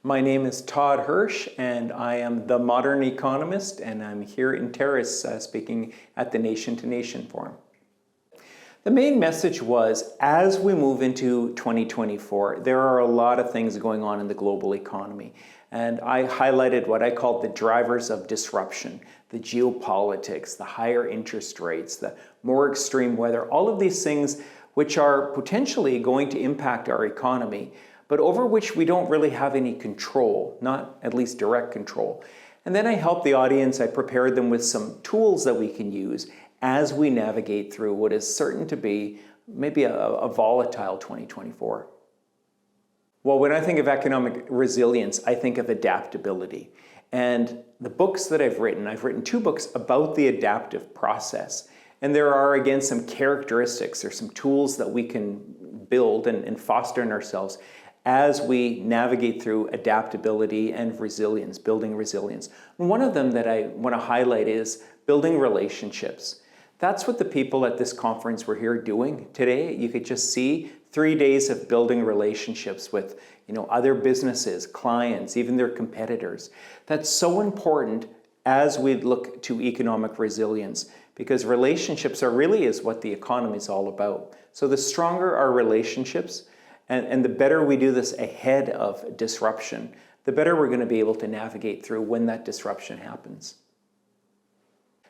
My name is Todd Hirsch, and I am the Modern Economist, and I'm here in Terrace speaking at the N2N Forum. The main message was, as we move into 2024, there are a lot of things going on in the global economy. And I highlighted what I called the drivers of disruption, the geopolitics, the higher interest rates, the more extreme weather, all of these things which are potentially going to impact our economy, but over which we don't really have any control, not at least direct control. And then I helped the audience, I prepared them with some tools that we can use as we navigate through what is certain to be maybe a volatile 2024. Well, when I think of economic resilience, I think of adaptability. And the books that I've written 2 books about the adaptive process. And there are, again, some characteristics, there's some tools that we can build and foster in ourselves as we navigate through adaptability and resilience, building resilience. And one of them that I want to highlight is building relationships. That's what the people at this conference were here doing today. You could just see 3 days of building relationships with other businesses, clients, even their competitors. That's so important as we look to economic resilience, because relationships is what the economy is all about. So the stronger our relationships, and the better we do this ahead of disruption, the better we're going to be able to navigate through when that disruption happens.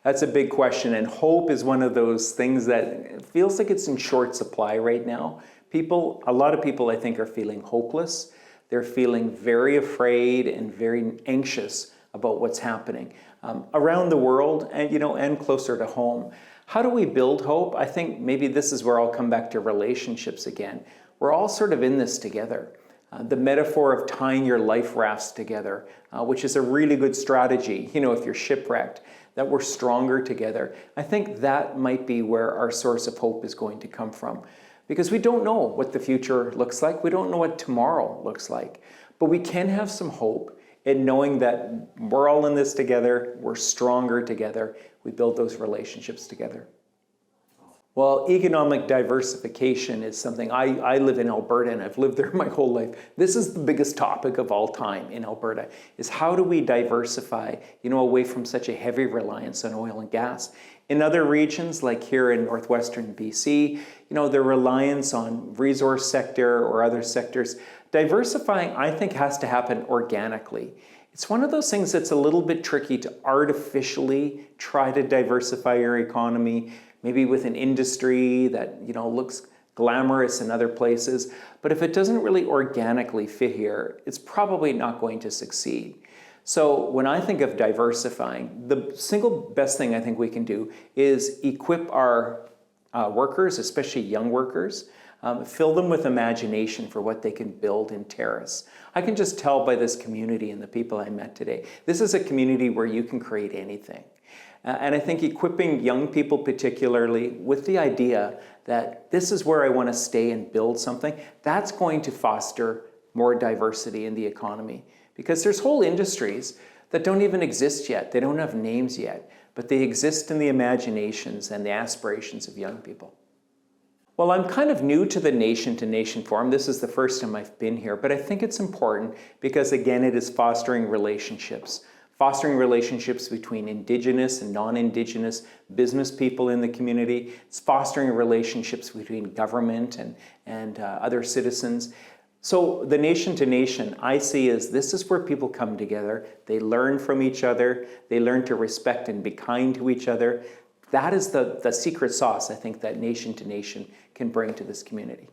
That's a big question, and hope is one of those things that feels like it's in short supply right now. A lot of people, I think, are feeling hopeless. They're feeling very afraid and very anxious about what's happening around the world and closer to home. How do we build hope? I think maybe this is where I'll come back to relationships again. We're all sort of in this together. The metaphor of tying your life rafts together, which is a really good strategy, if you're shipwrecked, that we're stronger together. I think that might be where our source of hope is going to come from. Because we don't know what the future looks like. We don't know what tomorrow looks like. But we can have some hope in knowing that we're all in this together, we're stronger together, we build those relationships together. Well, economic diversification is something, I live in Alberta and I've lived there my whole life. This is the biggest topic of all time in Alberta, is how do we diversify, away from such a heavy reliance on oil and gas. In other regions, like here in northwestern BC, the reliance on resource sector or other sectors, diversifying, I think, has to happen organically. It's one of those things that's a little bit tricky to artificially try to diversify your economy, maybe with an industry that looks glamorous in other places. But if it doesn't really organically fit here, it's probably not going to succeed. So when I think of diversifying, the single best thing I think we can do is equip our workers, especially young workers, fill them with imagination for what they can build in Terrace. I can just tell by this community and the people I met today, this is a community where you can create anything. And I think equipping young people particularly with the idea that this is where I want to stay and build something, that's going to foster more diversity in the economy. Because there's whole industries that don't even exist yet. They don't have names yet, but they exist in the imaginations and the aspirations of young people. Well, I'm kind of new to the N2N Forum. This is the first time I've been here, but I think it's important because, again, it is fostering relationships between Indigenous and non-Indigenous business people in the community. It's fostering relationships between government and other citizens. So the N2N, I see as this is where people come together. They learn from each other. They learn to respect and be kind to each other. That is the secret sauce, I think, that N2N can bring to this community.